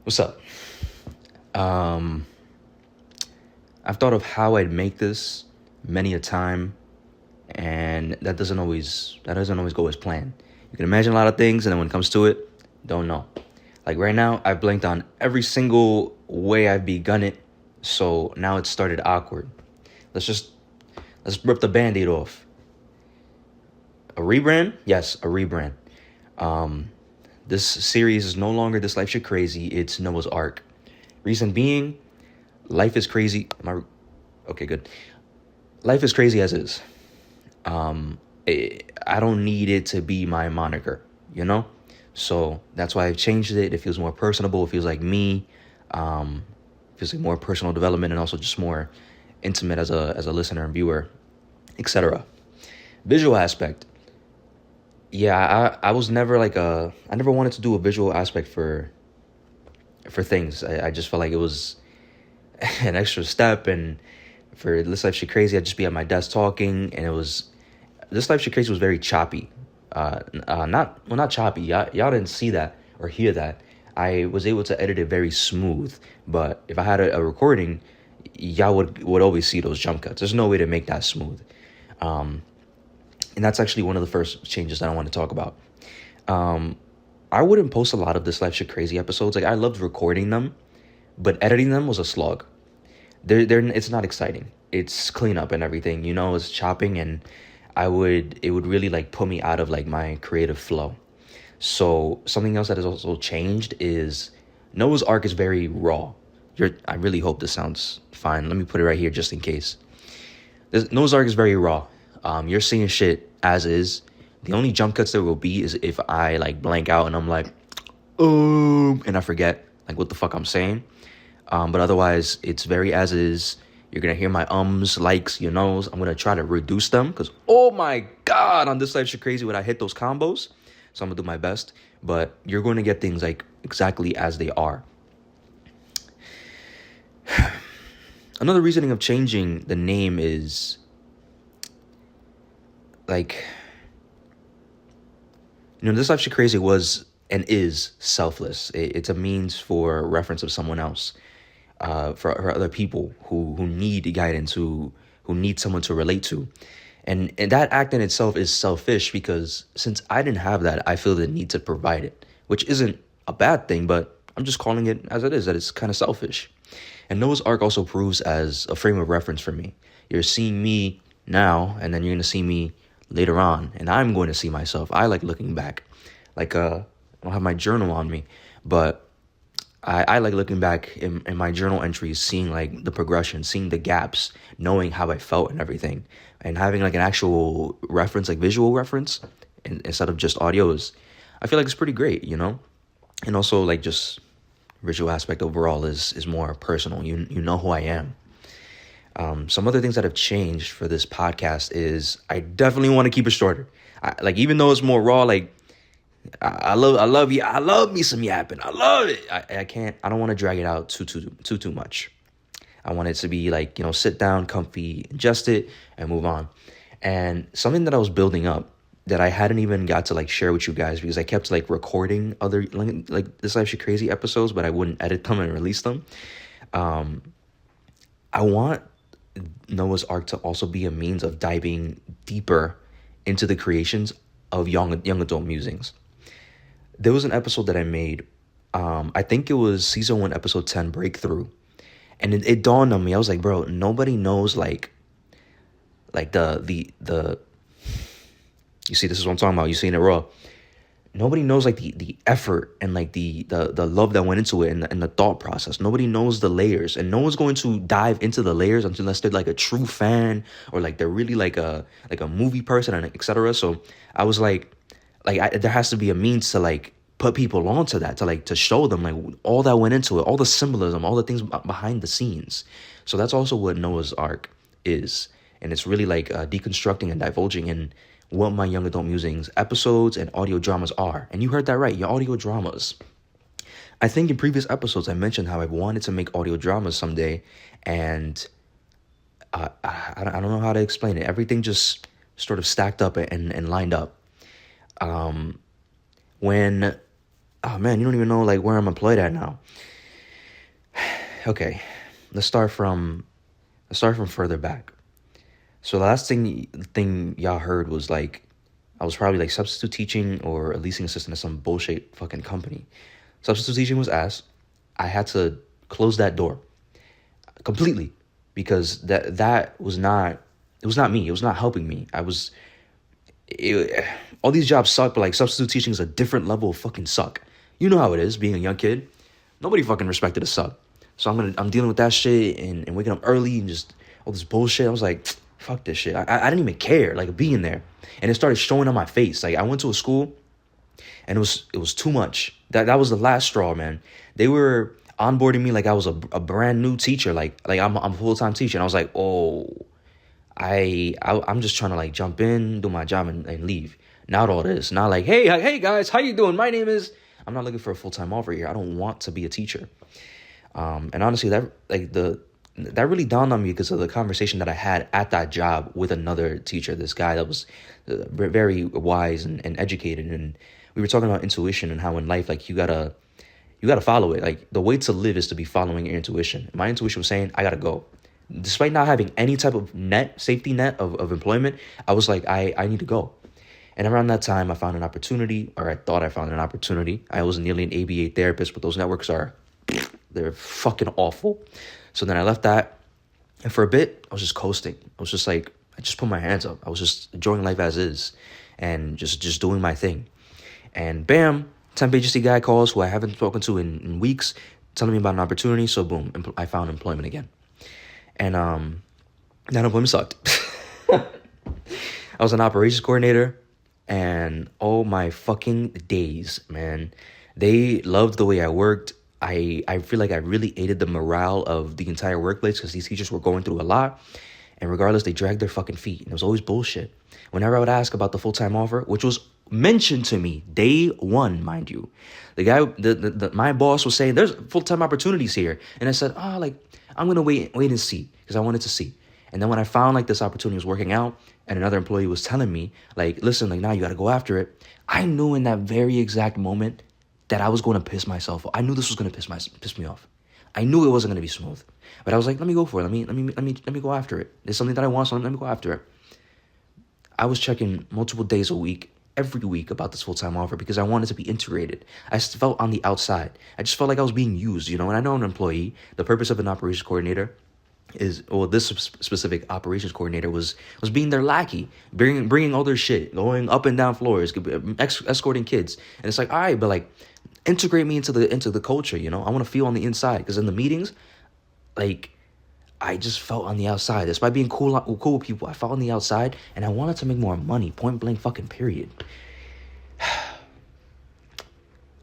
What's up? Um, I've thought of how I'd make this many a time, and that doesn't always go as planned. You can imagine a lot of things, and then when it comes to it, don't know. Like right now, I've blanked on every single way I've begun it, so now it's started awkward. Let's just let's rip the band-aid off. A rebrand? Yes, a rebrand. Um, this series is no longer This Life Shit Crazy. It's Noah's Ark. Reason being, life is crazy. Okay, good. Life is crazy as is. I don't need it to be my moniker, you know? So that's why I've changed it. It feels more personable. It feels like me. Feels like more personal development and also just more intimate as a listener and viewer, etc. Visual aspect. Yeah, I was never I never wanted to do a visual aspect for things. I just felt like it was an extra step, and for This Life Shit Crazy, I'd just be at my desk talking, and This Life Shit Crazy was very choppy. Not choppy. Y'all didn't see that or hear that. I was able to edit it very smooth, but if I had a recording, y'all would always see those jump cuts. There's no way to make that smooth. And that's actually one of the first changes that I want to talk about. I wouldn't post a lot of This Life Shit Crazy episodes. Like, I loved recording them, but editing them was a slog. It's not exciting. It's cleanup and everything, it's chopping, and it would really like put me out of like my creative flow. So something else that has also changed is Noah's Ark is very raw. I really hope this sounds fine. Let me put it right here just in case. Noah's Ark is very raw. You're seeing shit as is. The only jump cuts there will be is if I like blank out and I'm like, and I forget like what the fuck I'm saying. But otherwise, it's very as is. You're going to hear my likes, I'm going to try to reduce them because, oh my God, on This Life Shit Crazy when I hit those combos. So I'm going to do my best. But you're going to get things like exactly as they are. Another reasoning of changing the name is like, This Life Shit Crazy was and is selfless. It's a means for reference of someone else. For other people who need guidance, who need someone to relate to. And that act in itself is selfish because since I didn't have that, I feel the need to provide it, which isn't a bad thing, but I'm just calling it as it is, that it's kind of selfish. And Noah's Ark also proves as a frame of reference for me. You're seeing me now, and then you're going to see me later on, and I'm going to see myself. I like looking back. I don't have my journal on me, but I like looking back in my journal entries, seeing like the progression, seeing the gaps, knowing how I felt and everything, and having like an actual reference, like visual reference, instead of just audios. I feel like it's pretty great, and also like just visual aspect overall is more personal. You know who I am. Some other things that have changed for this podcast is I definitely want to keep it shorter. Even though it's more raw, like. I love me some yapping. I love it. I don't want to drag it out too much. I want it to be like, sit down, comfy, ingest it, and move on. And something that I was building up that I hadn't even got to like share with you guys because I kept like recording other like This Life Shit Crazy episodes, but I wouldn't edit them and release them. I want Noah's Ark to also be a means of diving deeper into the creations of Young Adult Musings. There was an episode that I made. I think it was season 1, episode 10, Breakthrough. And it dawned on me. I was like, bro, nobody knows like the you see, this is what I'm talking about. You see in it raw. Nobody knows like the effort and like the love that went into it and the thought process. Nobody knows the layers, and no one's going to dive into the layers unless they're like a true fan or like they're really like a movie person and etc. So I was like there has to be a means to like put people onto that, to show them like all that went into it, all the symbolism, all the things behind the scenes. So that's also what Noah's Ark is, and it's really like deconstructing and divulging in what my Young Adult Musings episodes and audio dramas are. And you heard that right, your audio dramas. I think in previous episodes I mentioned how I wanted to make audio dramas someday, and I don't know how to explain it. Everything just sort of stacked up and lined up. Oh man, you don't even know like where I'm employed at now. Okay, let's start from further back. So the last thing y'all heard was like I was probably like substitute teaching or a leasing assistant at some bullshit fucking company. Substitute teaching was ass. I had to close that door completely because that was not, it was not me. It was not helping me. All these jobs suck, but like substitute teaching is a different level of fucking suck. You know how it is being a young kid. Nobody fucking respected a suck. So I'm dealing with that shit and waking up early and just all this bullshit. I was like, fuck this shit. I didn't even care like being there, and it started showing on my face. Like I went to a school, and it was too much. That was the last straw, man. They were onboarding me like I was a brand new teacher, like I'm a full-time teacher, and I was like, oh, I'm just trying to like jump in, do my job, and leave. Not all this. Not like, hey guys, how you doing? My name is. I'm not looking for a full-time offer here. I don't want to be a teacher. And honestly, that really dawned on me because of the conversation that I had at that job with another teacher. This guy that was very wise and educated, and we were talking about intuition and how in life, like you gotta follow it. Like the way to live is to be following your intuition. My intuition was saying I gotta go, despite not having any type of safety net of employment. I was like, I need to go. And around that time, I found an opportunity, or I thought I found an opportunity. I was nearly an ABA therapist, but those networks they're fucking awful. So then I left that, and for a bit, I was just coasting. I was just like, I just put my hands up. I was just enjoying life as is, and just doing my thing. And bam, temp agency guy calls who I haven't spoken to in weeks, telling me about an opportunity. So boom, I found employment again. And that employment sucked. I was an operations coordinator, and oh my fucking days, man. They loved the way I worked. I feel like I really aided the morale of the entire workplace because these teachers were going through a lot. And regardless, they dragged their fucking feet. And it was always bullshit. Whenever I would ask about the full-time offer, which was mentioned to me day one, mind you, the guy, my boss was saying, there's full-time opportunities here. And I said, like, I'm going to wait and see, because I wanted to see. And then when I found like this opportunity was working out, and another employee was telling me, like, listen, like, now you got to go after it. I knew in that very exact moment that I was going to piss myself off. I knew this was going to piss me off. I knew it wasn't going to be smooth. But I was like, let me go for it. Let me go after it. It's something that I want, so let me go after it. I was checking multiple days a week, every week, about this full-time offer because I wanted to be integrated. I felt on the outside. I just felt like I was being used, and I know an employee, the purpose of an operations coordinator is, well, this specific operations coordinator was being their lackey, bringing all their shit, going up and down floors, escorting kids. And it's like, all right, but like, integrate me into the culture, I want to feel on the inside, because in the meetings, like, I just felt on the outside. Despite being cool with people, I felt on the outside, and I wanted to make more money, point blank fucking period.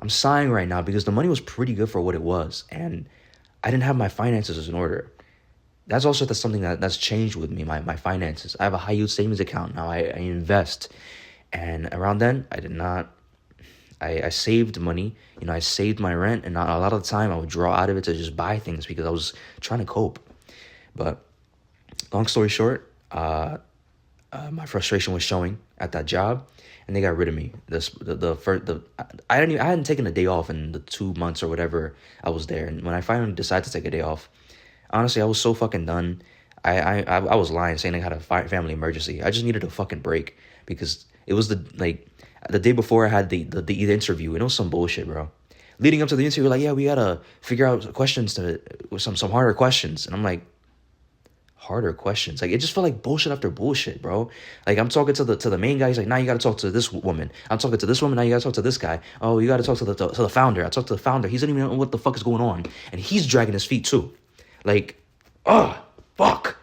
I'm sighing right now because the money was pretty good for what it was, and I didn't have my finances in order. That's also something that's changed with me, my finances. I have a high yield savings account now. I invest, and around then, I did not. I saved money. I saved my rent, and a lot of the time I would draw out of it to just buy things because I was trying to cope. But long story short, my frustration was showing at that job, and they got rid of me. I hadn't taken a day off in the 2 months or whatever I was there, and when I finally decided to take a day off, honestly, I was so fucking done. I was lying, saying I had a family emergency. I just needed a fucking break because it was the day before I had the interview, and it was some bullshit, bro. Leading up to the interview, like, yeah, we gotta figure out questions some harder questions, and I'm like, harder questions? Like, it just felt like bullshit after bullshit, bro. Like, I'm talking to the main guy. He's like, now you gotta talk to this woman. I'm talking to this woman. Now you gotta talk to this guy. Oh, you gotta talk to the founder. I talked to the founder. He doesn't even know what the fuck is going on, and he's dragging his feet too. Like, fuck.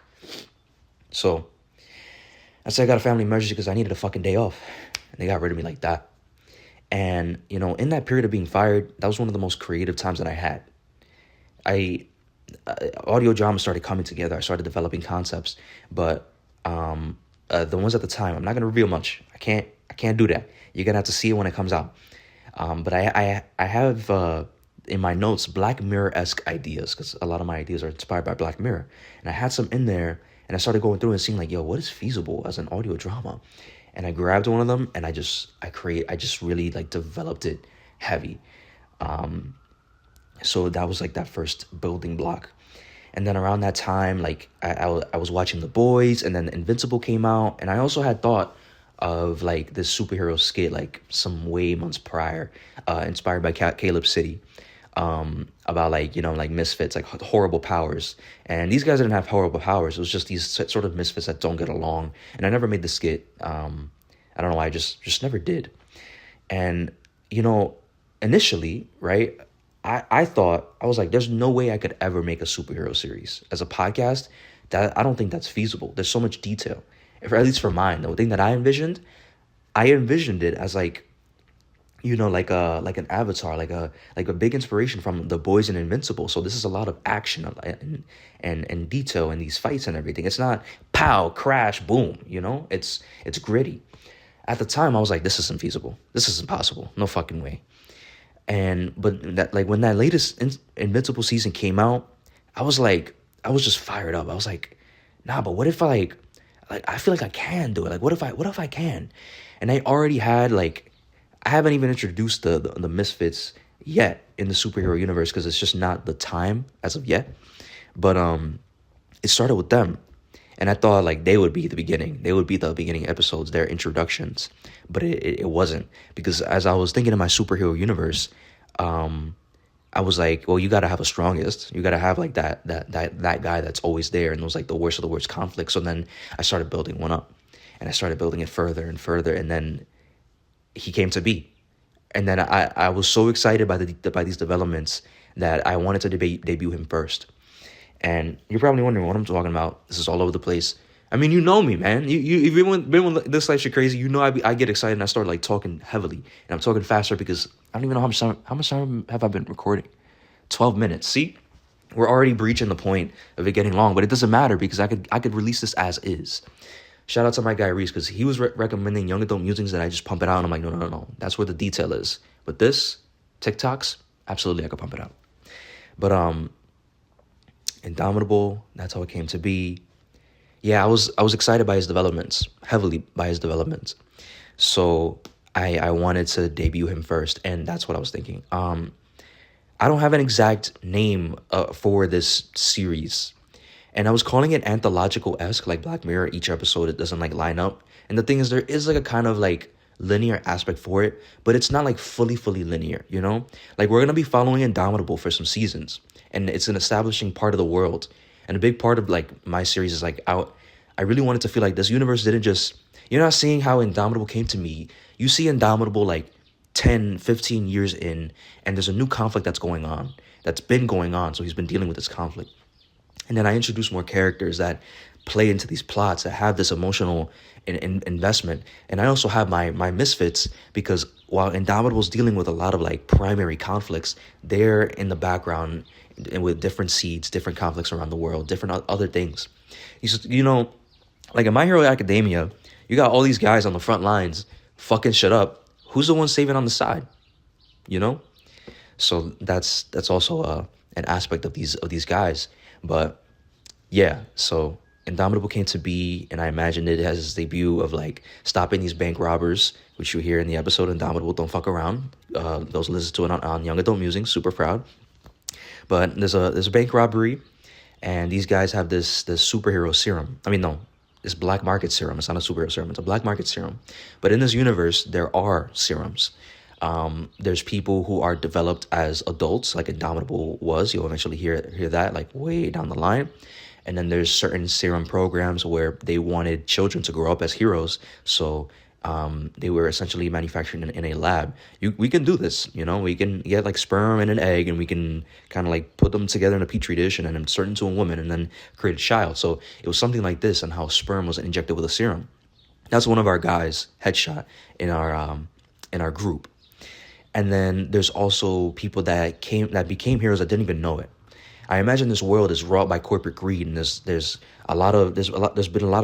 So I said I got a family emergency because I needed a fucking day off, and they got rid of me like that. And in that period of being fired, that was one of the most creative times that I had. Audio drama started coming together. I started developing concepts, but the ones at the time, I'm not gonna reveal much. I can't do that. You're gonna have to see it when it comes out. But I have in my notes Black Mirror-esque ideas, because a lot of my ideas are inspired by Black Mirror, and I had some in there, and I started going through and seeing like, yo, what is feasible as an audio drama? And I grabbed one of them, and I just really like developed it heavy. So that was like that first building block. And then around that time, like I was watching The Boys, and then Invincible came out, and I also had thought of like this superhero skit like some way months prior, inspired by Caleb City, about like, like misfits, like horrible powers. And these guys didn't have horrible powers. It was just these sort of misfits that don't get along. And I never made the skit. I don't know why. I just never did. And initially, right, I thought, I was like, there's no way I could ever make a superhero series as a podcast. That I don't think that's feasible. There's so much detail. If, at least for mine, the thing that I envisioned it as like, like an avatar, like a big inspiration from The Boys and Invincible. So this is a lot of action and detail in these fights and everything. It's not pow, crash, boom. It's gritty. At the time, I was like, this isn't feasible. This isn't possible. No fucking way. But that, like, when that latest Invincible season came out, I was just fired up. I was like, nah, but what if I feel like I can do it. Like, what if I can? And I already had I haven't even introduced the misfits yet in the superhero universe, because it's just not the time as of yet. But it started with them. And I thought like they would be the beginning. They would be the beginning episodes, their introductions. But it wasn't, because as I was thinking of my superhero universe, I was like, well, you got to have a strongest. You got to have like that guy that's always there, and those like the worst of the worst conflicts. So then I started building one up, and I started building it further and further, and then he came to be. And then I was so excited by these developments that I wanted to debut him first. And you're probably wondering what I'm talking about. This is all over the place. I mean, you know me, man. If you've been with this life shit crazy, I get excited and I start like talking heavily, and I'm talking faster because I don't even know how much time have I been recording. 12 minutes. See, we're already breaching the point of it getting long, but it doesn't matter because I could release this as is. Shout out to my guy Reese, because he was recommending Young Adult Musings that I just pump it out, and I'm like, no. That's where the detail is. But this TikToks, absolutely, I could pump it out. But Indomitable, that's how it came to be. Yeah, I was excited by his developments, heavily by his developments. So I wanted to debut him first, and that's what I was thinking. I don't have an exact name for this series, and I was calling it anthological-esque, like Black Mirror. Each episode, it doesn't like line up, and the thing is, there is like a kind of like linear aspect for it, but it's not like fully linear. Like we're gonna be following Indomitable for some seasons, and it's an establishing part of the world. And a big part of like my series is like I really wanted to feel like this universe didn't just, you're not seeing how Indomitable came to me. You see Indomitable like 10, 15 years in, and there's a new conflict that's been going on. So he's been dealing with this conflict. And then I introduce more characters that play into these plots, that have this emotional investment. And I also have my misfits, because while Indomitable's dealing with a lot of like primary conflicts, they're in the background and with different seeds, different conflicts around the world, different other things. Like in My Hero Academia, you got all these guys on the front lines fucking shit up. Who's the one saving on the side? So that's also an aspect of these guys. But yeah, so Indomitable came to be, and I imagined it as its debut of like stopping these bank robbers, which you hear in the episode Indomitable Don't Fuck Around. Those listen to it on Young Adult Musings, super proud. But there's a bank robbery, and these guys have this superhero serum. I mean, no, it's black market serum. It's not a superhero serum. It's a black market serum. But in this universe, there are serums. There's people who are developed as adults, like Indomitable was. You'll eventually hear that like way down the line. And then there's certain serum programs where they wanted children to grow up as heroes. So they were essentially manufactured in a lab. We can do this, we can get like sperm and an egg, and we can kind of like put them together in a petri dish and then insert into a woman and then create a child. So it was something like this, and how sperm was injected with a serum. That's one of our guys, Headshot, in our group. And then there's also people that became heroes that didn't even know it. I imagine this world is wrought by corporate greed, and there's been a lot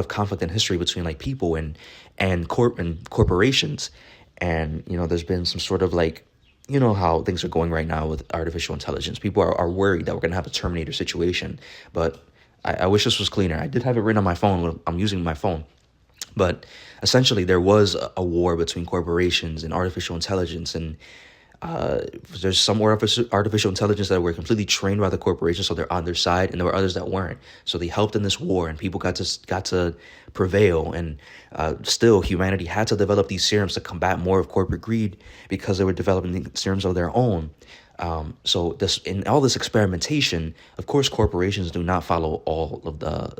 of conflict in history between like people and corporations, and there's been some sort of like, how things are going right now with artificial intelligence. People are worried that we're gonna have a Terminator situation, but I wish this was cleaner. I did have it written on my phone. I'm using my phone, but essentially there was a war between corporations and artificial intelligence, and There's some artificial intelligence that were completely trained by the corporation, so they're on their side, and there were others that weren't. So they helped in this war, and people got to prevail. And still, humanity had to develop these serums to combat more of corporate greed because they were developing the serums of their own. So this, in all this experimentation, of course, corporations do not follow all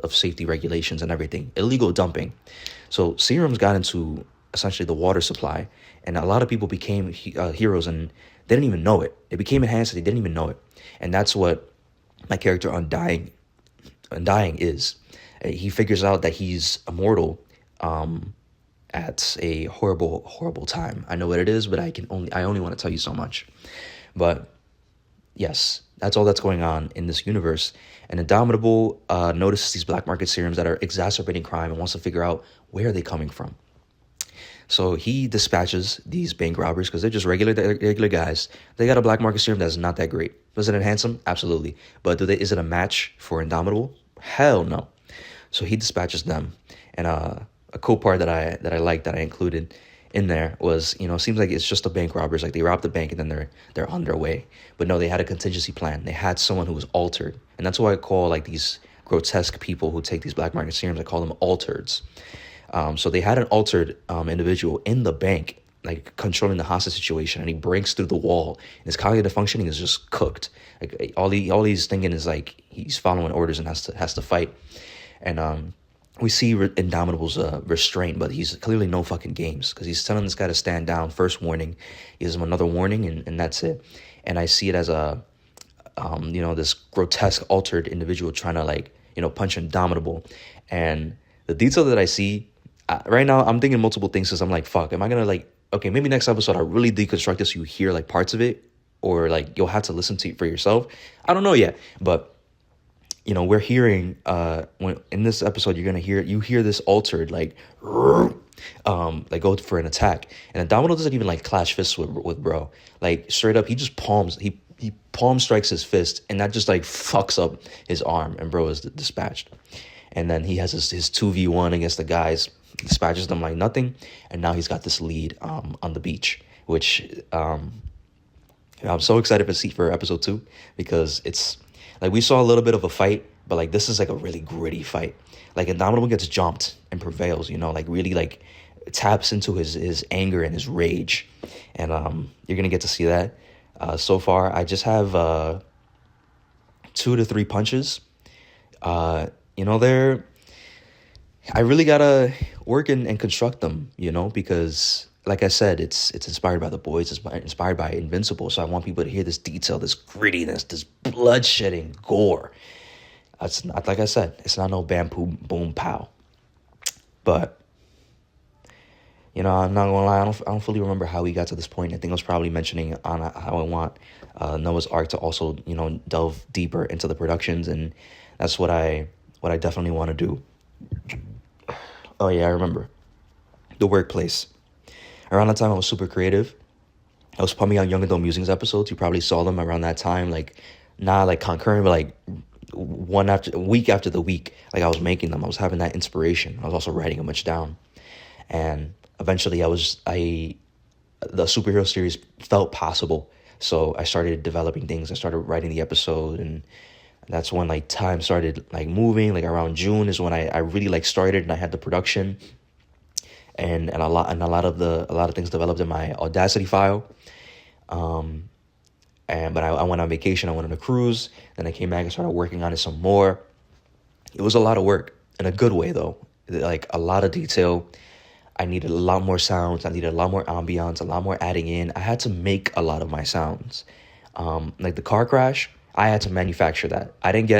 of safety regulations and everything. Illegal dumping. So serums got into essentially the water supply, and a lot of people became heroes, and they didn't even know it. It became enhanced, they didn't even know it. And that's what my character Undying is. He figures out that he's immortal at a horrible, horrible time. I know what it is, but I only want to tell you so much. But yes, that's all that's going on in this universe. And Indomitable notices these black market serums that are exacerbating crime and wants to figure out where are they coming from. So he dispatches these bank robbers because they're just regular guys. They got a black market serum that's not that great. Does it enhance them? Absolutely. But is it a match for Indomitable? Hell no. So he dispatches them. And a cool part that I liked that I included in there was, it seems like it's just the bank robbers. Like they robbed the bank and then they're on their way. But no, they had a contingency plan. They had someone who was altered. And that's why I call like these grotesque people who take these black market serums, I call them altereds. So they had an altered individual in the bank, like controlling the hostage situation, and he breaks through the wall. And his cognitive functioning is just cooked. Like all he's thinking is like he's following orders and has to fight. And we see Indomitable's restraint, but he's clearly no fucking games because he's telling this guy to stand down. First warning, he gives him another warning, and that's it. And I see it as a this grotesque altered individual trying to punch Indomitable. And the detail that I see right now, I'm thinking multiple things because I'm like, fuck, am I gonna okay, maybe next episode I really deconstruct this so you hear like parts of it, or like you'll have to listen to it for yourself. I don't know yet, but we're hearing when in this episode you hear this altered like go for an attack, and Indomitable doesn't even like clash fists with bro. Like straight up, he just he palm strikes his fist, and that just like fucks up his arm, and bro is dispatched. And then he has his 2v1 against the guys, dispatches them like nothing, and now he's got this lead on the beach, which I'm so excited for episode 2 because it's like we saw a little bit of a fight, but like this is like a really gritty fight. Like Indomitable gets jumped and prevails, like really like taps into his anger and his rage, and you're gonna get to see that. So far, I just have 2 to 3 punches. I really gotta work and construct them, because like I said, it's inspired by The Boys, it's inspired by Invincible. So I want people to hear this detail, this grittiness, this bloodshedding gore. It's not, like I said, it's not no bam, boom, pow. But, I'm not gonna lie, I don't fully remember how we got to this point. I think I was probably mentioning on how I want Noah's Arc to also, delve deeper into the productions, and that's what I definitely want to do. Oh yeah, I remember. The workplace. Around that time, I was super creative. I was pumping out Young Adult Musings episodes. You probably saw them around that time, like not like concurrent, but like week after the week. Like I was making them. I was having that inspiration. I was also writing a bunch down, and eventually, the superhero series felt possible. So I started developing things. I started writing the episode, and that's when like time started like moving. Like around June is when I really like started, and I had the production, and a lot of things developed in my Audacity file. But I went on vacation. I went on a cruise. Then I came back and started working on it some more. It was a lot of work in a good way though. Like a lot of detail. I needed a lot more sounds. I needed a lot more ambiance, a lot more adding in. I had to make a lot of my sounds. Like the car crash, I had to manufacture that.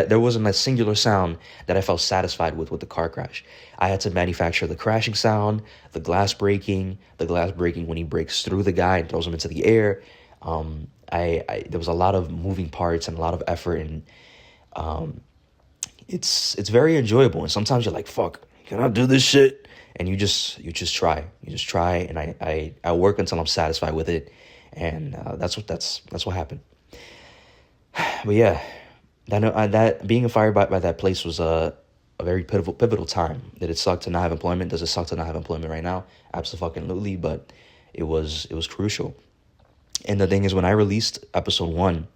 There wasn't a singular sound that I felt satisfied with the car crash. I had to manufacture the crashing sound, the glass breaking when he breaks through the guy and throws him into the air. There was a lot of moving parts and a lot of effort, and it's very enjoyable. And sometimes you're like, fuck, can I do this shit? And you just try, and I work until I'm satisfied with it, and that's what happened. But yeah, that being fired by that place was a very pivotal time. Did it suck to not have employment? Does it suck to not have employment right now? Absolutely, but it was crucial. And the thing is, when I released episode 1,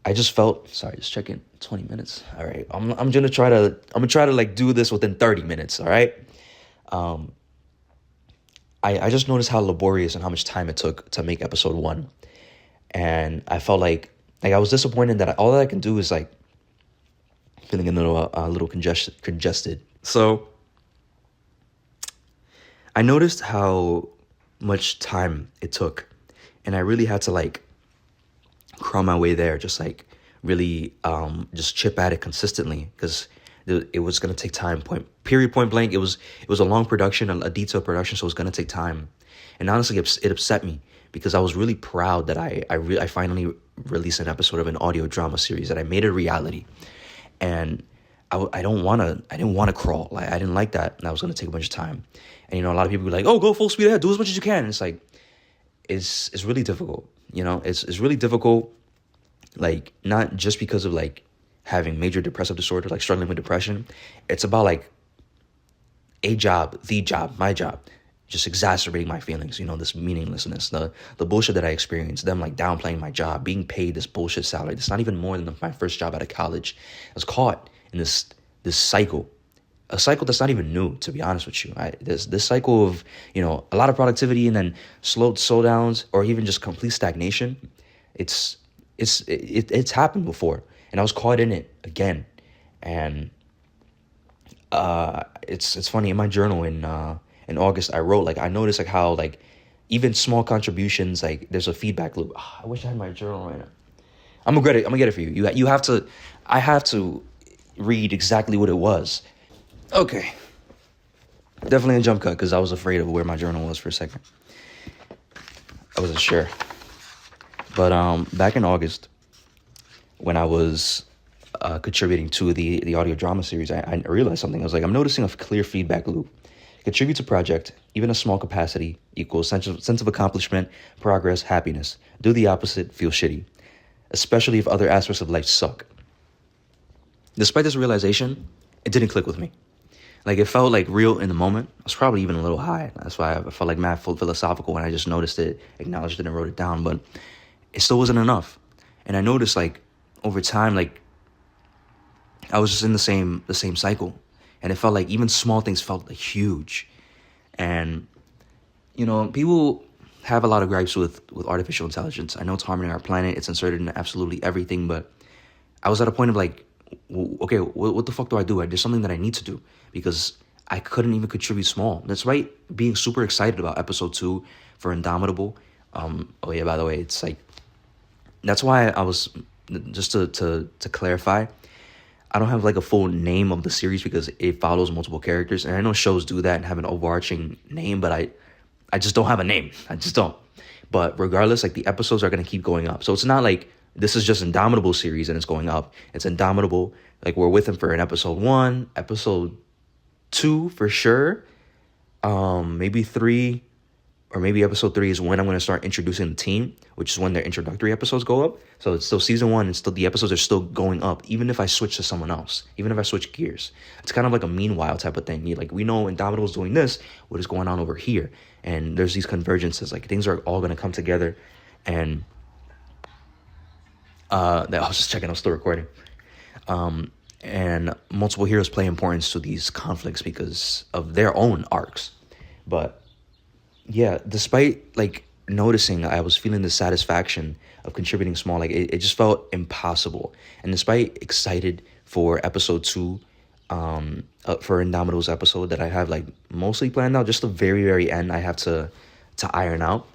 I just felt, sorry, just checking 20 minutes. All right. I'm going to try to like do this within 30 minutes. All right. I just noticed how laborious and how much time it took to make episode 1. And I felt like I was disappointed that all that I can do is like feeling a little congested. So I noticed how much time it took, and I really had to like crawl my way there, just like really just chip at it consistently, because it was gonna take time. Point blank. It was a long production, a detailed production, so it was gonna take time. And honestly, it upset me because I was really proud that I finally released an episode of an audio drama series, that I made a reality. And I didn't want to crawl. Like, I didn't like that, and I was gonna take a bunch of time. And a lot of people were like, "Oh, go full speed ahead, do as much as you can." And it's like, it's really difficult. It's really difficult. Like, not just because of like having major depressive disorder, like struggling with depression. It's about like the job, my job, just exacerbating my feelings. This meaninglessness, the bullshit that I experienced, them like downplaying my job, being paid this bullshit salary. It's not even more than my first job out of college. I was caught in this cycle. A cycle that's not even new, to be honest with you. This cycle of, a lot of productivity and then slow downs, or even just complete stagnation. It's happened before, and I was caught in it again. And it's funny, in my journal in August, I wrote, like, I noticed like how like even small contributions, like there's a feedback loop. I wish I had my journal right now. I'm gonna get it for you. You have to. I have to read exactly what it was. Okay. Definitely a jump cut, because I was afraid of where my journal was for a second. I wasn't sure. But back in August, when I was contributing to the audio drama series, I realized something. I was like, I'm noticing a clear feedback loop. Contribute to project, even a small capacity, equals sense of accomplishment, progress, happiness. Do the opposite, feel shitty. Especially if other aspects of life suck. Despite this realization, it didn't click with me. Like, it felt like real in the moment. I was probably even a little high. That's why I felt like mad philosophical when I just noticed it, acknowledged it, and wrote it down. But it still wasn't enough. And I noticed, like, over time, like, I was just in the same cycle. And it felt like even small things felt like huge. And, people have a lot of gripes with artificial intelligence. I know it's harming our planet. It's inserted in absolutely everything. But I was at a point of like, okay, what the fuck do I do? There's something that I need to do, because I couldn't even contribute small. That's right, being super excited about episode 2 for Indomitable. Oh yeah, by the way, it's like, that's why I was, just to clarify, I don't have like a full name of the series because it follows multiple characters. And I know shows do that and have an overarching name, but I just don't have a name. I just don't. But regardless, like, the episodes are going to keep going up. So it's not like this is just Indomitable series and it's going up. It's Indomitable. Like, we're with him for an episode 1, episode 2 for sure. Maybe 3, or maybe episode 3 is when I'm going to start introducing the team, which is when their introductory episodes go up. So it's still season 1, and still the episodes are still going up, even if I switch to someone else, even if I switch gears. It's kind of like a meanwhile type of thing. Like, we know Indomitable's doing this, what is going on over here? And there's these convergences, like things are all going to come together. And I was just checking, I was still recording. And multiple heroes play importance to these conflicts because of their own arcs. But yeah, despite like noticing I was feeling the satisfaction of contributing small, like it just felt impossible. And despite excited for episode 2, for Indomitable's episode that I have like mostly planned out, just the very, very end I have to iron out.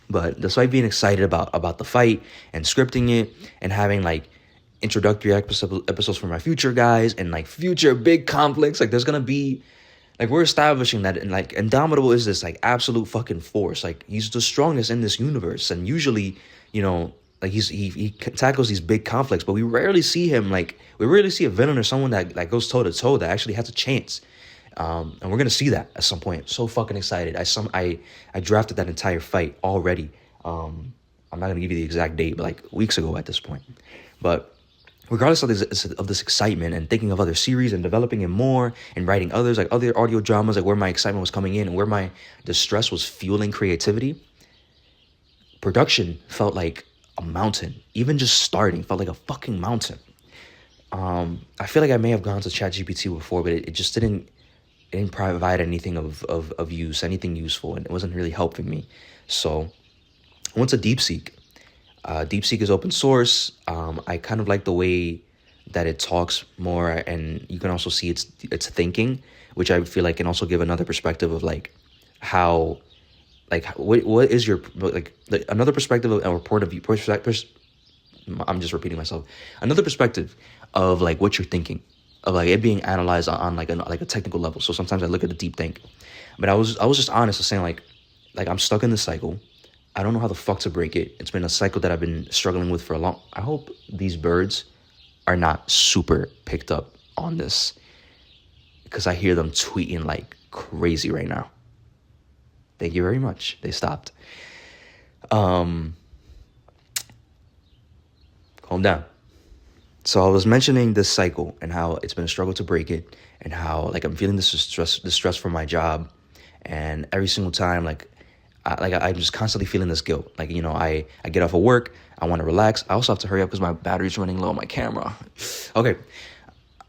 But despite being excited about the fight and scripting it and having like introductory episodes for my future guys and like future big conflicts, like there's gonna be, like, we're establishing that, and like Indomitable is this like absolute fucking force. Like, he's the strongest in this universe, and usually, like he tackles these big conflicts, but we rarely see him, like, we rarely see a villain or someone that goes toe to toe that actually has a chance. And we're gonna see that at some point. So fucking excited. I drafted that entire fight already. I'm not gonna give you the exact date, but like weeks ago at this point. But regardless of this excitement and thinking of other series and developing it more and writing others, like other audio dramas, like where my excitement was coming in and where my distress was fueling creativity, production felt like a mountain. Even just starting felt like a fucking mountain. I feel like I may have gone to ChatGPT before, but it just didn't provide anything of use, anything useful, and it wasn't really helping me. So I went to DeepSeek. DeepSeek is open source. I kind of like the way that it talks more, and you can also see its thinking, which I feel like can also give another perspective of like how, like what is your like another perspective of a point of view. I'm just repeating myself. Another perspective of like what you're thinking, of like it being analyzed on like a technical level. So sometimes I look at the deep think, but I was just honest with saying like I'm stuck in this cycle. I don't know how the fuck to break it. It's been a cycle that I've been struggling with for a long. I hope these birds are not super picked up on this, because I hear them tweeting like crazy right now. Thank you very much. They stopped. Calm down. So I was mentioning this cycle and how it's been a struggle to break it, and how like I'm feeling this stress from my job, and every single time I'm just constantly feeling this guilt. Like, you know, I get off of work, I want to relax. I also have to hurry up because my battery's running low on my camera. Okay,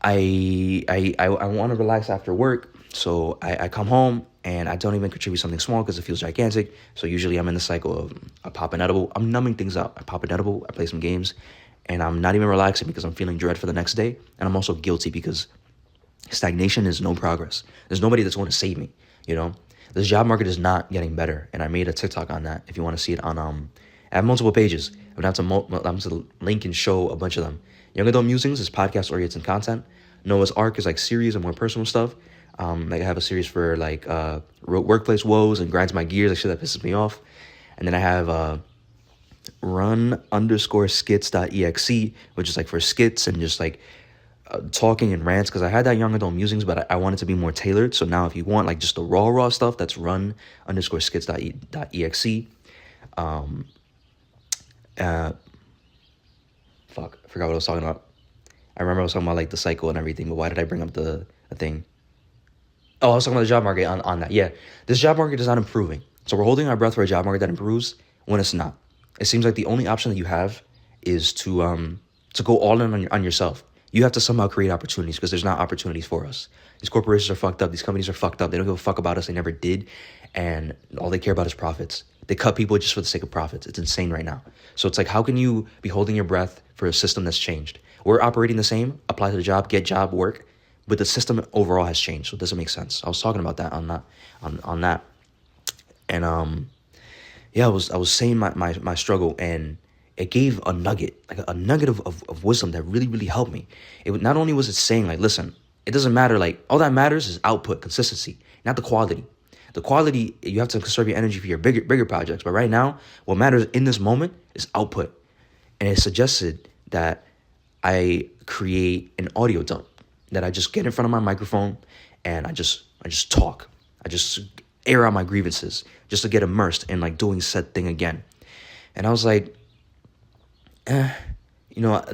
I want to relax after work, so I come home and I don't even contribute something small because it feels gigantic. So usually I'm in the cycle of I pop an edible, I'm numbing things out. I pop an edible, I play some games, and I'm not even relaxing because I'm feeling dread for the next day. And I'm also guilty because stagnation is no progress. There's nobody that's going to save me, you know? This job market is not getting better, and I made a TikTok on that. If you want to see it on, I have multiple pages. I'm going to have to link and show a bunch of them. Young Adult Musings is podcast-oriented content. Noah's Arc is like series and more personal stuff. Like I have a series for like workplace woes and grinds my gears, like shit that pisses me off. And then I have run_skits.exe, which is like for skits and just like talking and rants, because I had that Young Adult Musings, but I wanted to be more tailored. So now if you want like just the raw stuff, that's run_skits.exe. Fuck, I forgot what I was talking about. I remember I was talking about like the cycle and everything, but why did I bring up the thing? Oh, I was talking about the job market on that. Yeah, this job market is not improving. So we're holding our breath for a job market that improves when it's not. It seems like the only option that you have is to go all in on yourself. You have to somehow create opportunities, because there's not opportunities for us. These corporations are fucked up. These companies are fucked up. They don't give a fuck about us. They never did. And all they care about is profits. They cut people just for the sake of profits. It's insane right now. So it's like, how can you be holding your breath for a system that's changed? We're operating the same, apply to the job, get job, work, but the system overall has changed. So it doesn't make sense. I was talking about that on that. And yeah, I was saying my struggle, and it gave a nugget, like a nugget of wisdom that really, really helped me. Not only was it saying like, listen, it doesn't matter, like all that matters is output, consistency, not the quality. The quality, you have to conserve your energy for your bigger projects. But right now, what matters in this moment is output. And it suggested that I create an audio dump, that I just get in front of my microphone and I just talk. I just air out my grievances just to get immersed in like doing said thing again. And I was like,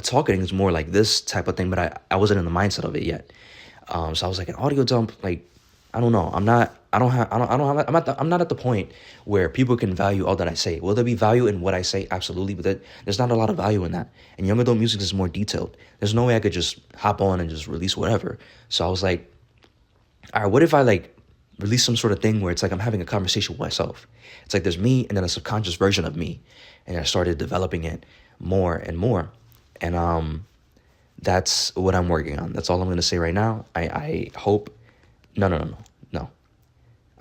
talking is more like this type of thing, but I wasn't in the mindset of it yet. So I was like, an audio dump, like, I don't know. I'm not at the point where people can value all that I say. Will there be value in what I say? Absolutely. But there's not a lot of value in that. And Young Adult Musings is more detailed. There's no way I could just hop on and just release whatever. So I was like, all right, what if I like release some sort of thing where it's like I'm having a conversation with myself? It's like there's me and then a subconscious version of me. And I started developing it more and more. And that's what I'm working on. That's all I'm going to say right now. I hope... No.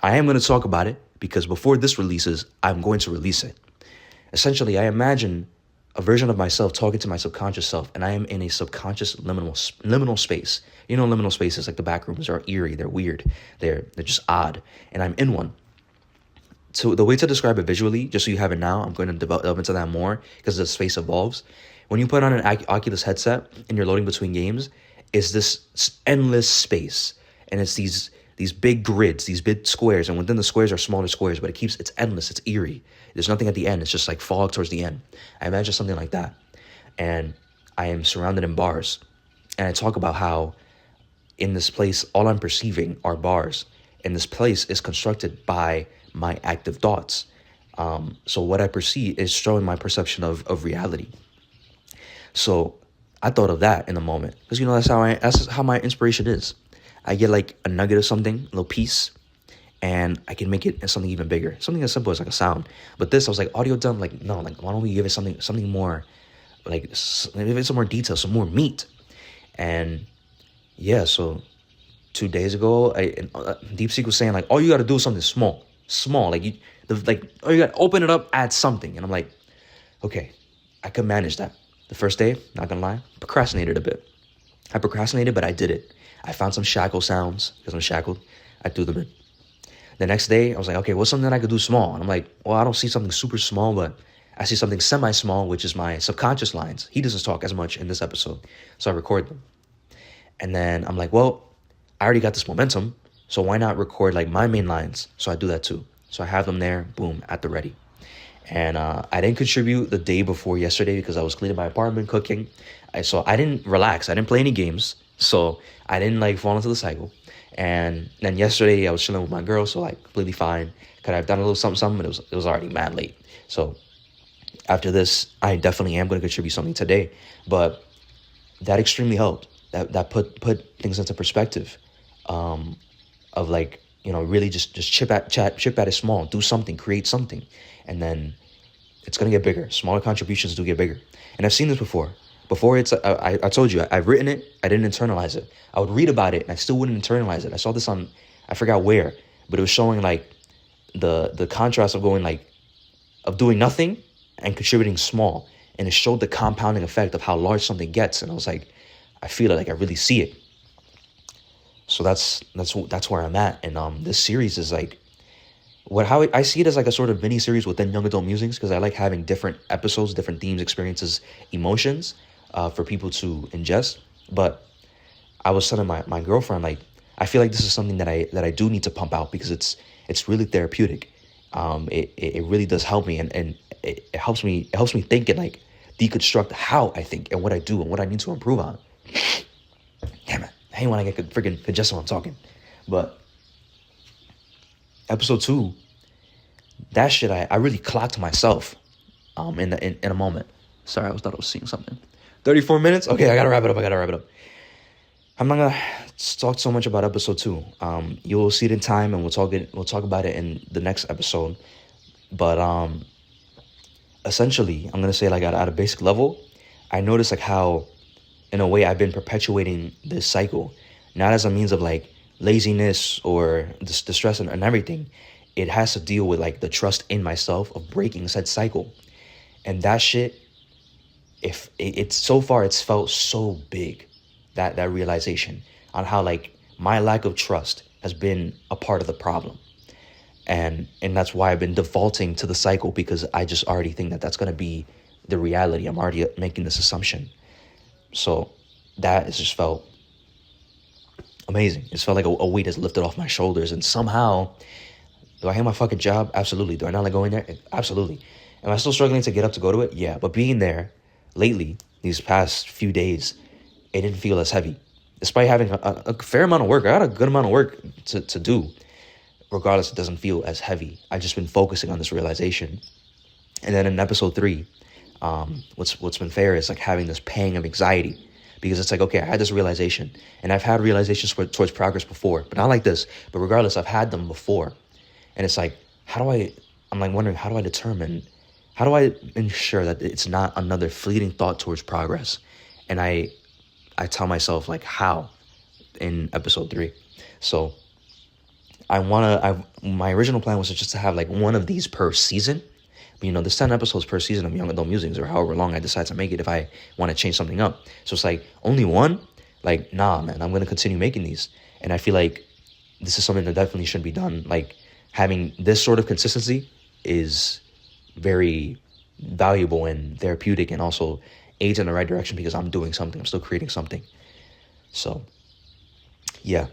I am going to talk about it because before this releases, I'm going to release it. Essentially, I imagine a version of myself talking to my subconscious self, and I am in a subconscious liminal space. You know, liminal spaces, like the back rooms, are eerie, they're weird, they're just odd, and I'm in one. So the way to describe it visually, just so you have it now, I'm going to delve into that more because the space evolves. When you put on an Oculus headset and you're loading between games, it's this endless space, and it's these big grids, these big squares, and within the squares are smaller squares, but it's endless, it's eerie. There's nothing at the end, it's just like fog towards the end. I imagine something like that. And I am surrounded in bars. And I talk about how in this place, all I'm perceiving are bars. And this place is constructed by my active thoughts. So what I perceive is showing my perception of reality. So I thought of that in the moment because that's how my inspiration is. I get like a nugget of something, a little piece, and I can make it into something even bigger. Something as simple as like a sound. But this, I was like, audio dumb. Like no, like why don't we give it something more, like give it some more detail, some more meat, and yeah. So 2 days ago, DeepSeek was saying like all you got to do is something small. All you got to open it up, add something, and I'm like, okay, I could manage that. The first day, not gonna lie, procrastinated a bit. I procrastinated, but I did it. I found some shackle sounds because I'm shackled. I threw them in. The next day, I was like, okay, what's something that I could do small? And I'm like, well, I don't see something super small, but I see something semi-small, which is my subconscious lines. He doesn't talk as much in this episode, so I record them. And then I'm like, well, I already got this momentum, so why not record like my main lines? So I do that too. So I have them there, boom, at the ready. And I didn't contribute the day before yesterday because I was cleaning my apartment, cooking. So I didn't relax. I didn't play any games. So I didn't like fall into the cycle. And then yesterday I was chilling with my girl, so like completely fine. Could I have done a little something, but it was already mad late. So after this, I definitely am going to contribute something today. But that extremely helped. That put things into perspective. Of like, really just chip at it small, do something, create something, and then it's gonna get bigger. Smaller contributions do get bigger, and I've seen this before. I told you I've written it, I didn't internalize it. I would read about it, and I still wouldn't internalize it. I saw this on, I forgot where, but it was showing like the contrast of doing nothing and contributing small, and it showed the compounding effect of how large something gets, and I was like, I feel it, like I really see it. So that's where I'm at, and this series is like, how I see it as like a sort of mini series within Young Adult Musings, because I like having different episodes, different themes, experiences, emotions, for people to ingest. But I was telling my girlfriend, like, I feel like this is something that I do need to pump out because it's really therapeutic. It really does help me, and it helps me think and like deconstruct how I think and what I do and what I need to improve on. Damn it. I hate when I get freaking congested when I'm talking. But episode 2, that shit I really clocked myself in a moment. Sorry, thought I was seeing something. 34 minutes? Okay, I gotta wrap it up. I'm not gonna talk so much about episode 2. You'll see it in time, and we'll talk about it in the next episode. But essentially, I'm gonna say like at a basic level, I noticed like how, in a way, I've been perpetuating this cycle, not as a means of like laziness or distress and everything. It has to deal with like the trust in myself of breaking said cycle. And that shit, if it's so far, it's felt so big, that realization on how like my lack of trust has been a part of the problem. And that's why I've been defaulting to the cycle, because I just already think that that's going to be the reality. I'm already making this assumption. So that has just felt amazing. It's felt like a weight is lifted off my shoulders. And somehow, do I hate my fucking job? Absolutely. Do I not like going there? Absolutely. Am I still struggling to get up to go to it? Yeah. But being there lately, these past few days, it didn't feel as heavy. Despite having a fair amount of work, I got a good amount of work to do. Regardless, it doesn't feel as heavy. I've just been focusing on this realization. And then in episode 3, what's been fair is like having this pang of anxiety, because it's like, okay, I had this realization, and I've had realizations towards progress before, but not like this. But regardless, I've had them before, and it's like, I'm like wondering, how do I ensure that it's not another fleeting thought towards progress? And I tell myself like how in episode 3. So my original plan was just to have like one of these per season. But there's 10 episodes per season of Young Adult Musings, or however long I decide to make it if I want to change something up. So it's like, only one? Like, nah, man, I'm going to continue making these. And I feel like this is something that definitely should be done. Like, having this sort of consistency is very valuable and therapeutic, and also aids in the right direction, because I'm doing something. I'm still creating something. So, yeah.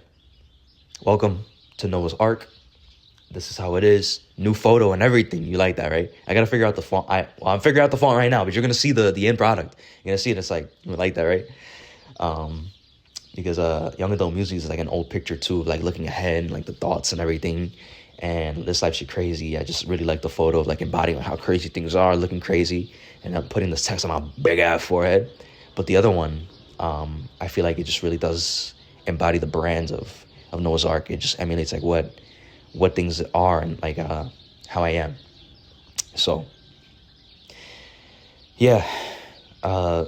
Welcome to Noah's Ark. This is how it is. New photo and everything. You like that, right? I gotta figure out the font. I'm figuring out the font right now, but you're gonna see the end product. You're gonna see it. It's like, you like that, right? Because Young Adult Musings is like an old picture too, like looking ahead, like the thoughts and everything. and this life shit crazy. I just really like the photo of like embodying how crazy things are, looking crazy, and I'm putting this text on my big ass forehead. But the other one, I feel like it just really does embody the brands of Noah's Ark. It just emulates like what things are and like how I am. So yeah, I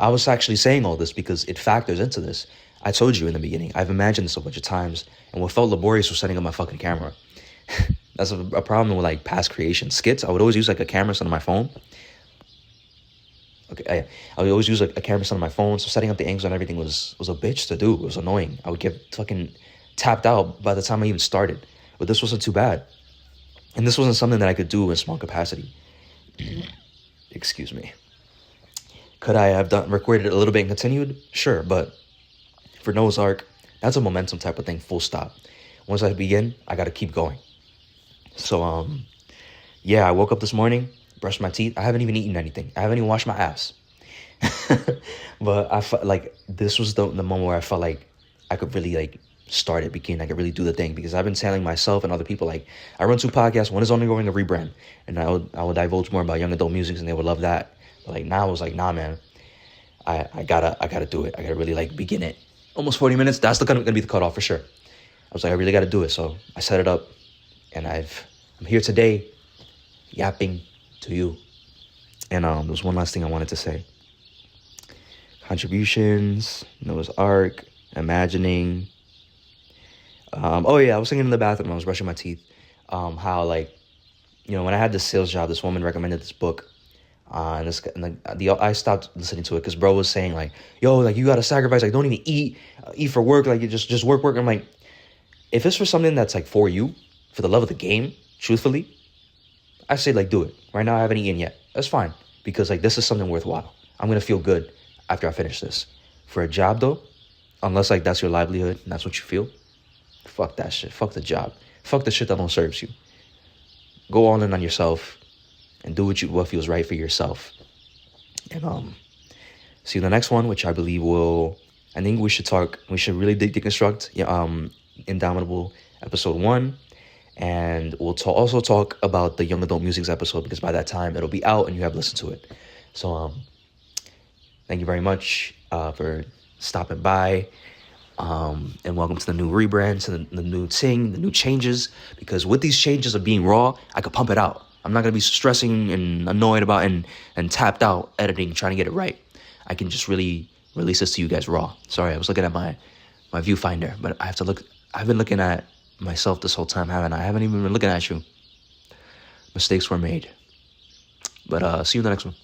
was actually saying all this because it factors into this. I told you in the beginning, I've imagined this a bunch of times, and what felt laborious was setting up my fucking camera. That's a problem with like past creation skits. I would always use like a camera set on my phone. Okay, I would always use like a camera set on my phone, so setting up the angles and everything was a bitch to do. It was annoying. I would get fucking tapped out by the time I even started. But this wasn't too bad, and this wasn't something that I could do in small capacity. Excuse me. Could I have recorded it a little bit and continued? Sure, but for Noah's Ark, that's a momentum type of thing, full stop. Once I begin, I gotta keep going. So, I woke up this morning, brushed my teeth. I haven't even eaten anything. I haven't even washed my ass. But I felt like this was the moment where I felt like I could really like start it, begin. I could really do the thing, because I've been telling myself and other people, like, I run 2 podcasts. One is undergoing a rebrand, and I would divulge more about Young Adult Musings, and they would love that. But like now I was like, nah, man, I gotta do it. I gotta really like begin it. Almost 40 minutes. That's gonna be the cutoff for sure. I was like, I really gotta do it. So I set it up, and I'm here today, yapping to you. And there's one last thing I wanted to say. Contributions, Noah's Ark, imagining. I was singing in the bathroom. I was brushing my teeth. How like, when I had this sales job, this woman recommended this book. I stopped listening to it because bro was saying like, yo, like you gotta sacrifice, like don't even eat for work, like you just work. I'm like, if it's for something that's like for you, for the love of the game, truthfully, I say like do it. Right now I haven't eaten yet. That's fine, because like this is something worthwhile. I'm gonna feel good after I finish this. For a job though, unless like that's your livelihood and that's what you feel, fuck that shit. Fuck the job. Fuck the shit that don't serve you. Go all in on yourself and do what feels right for yourself. And see you in the next one, which I believe I think we should really deconstruct Indomitable episode 1. And we'll also talk about the Young Adult Musings episode, because by that time it'll be out and you have listened to it. So thank you very much for stopping by. And welcome to the new rebrand, to the new thing, the new changes. Because with these changes of being raw, I could pump it out. I'm not going to be stressing and annoyed about and tapped out editing, trying to get it right. I can just really release this to you guys raw. Sorry, I was looking at my viewfinder, but I have to look. I've been looking at myself this whole time, haven't I? I haven't even been looking at you. Mistakes were made. But see you in the next one.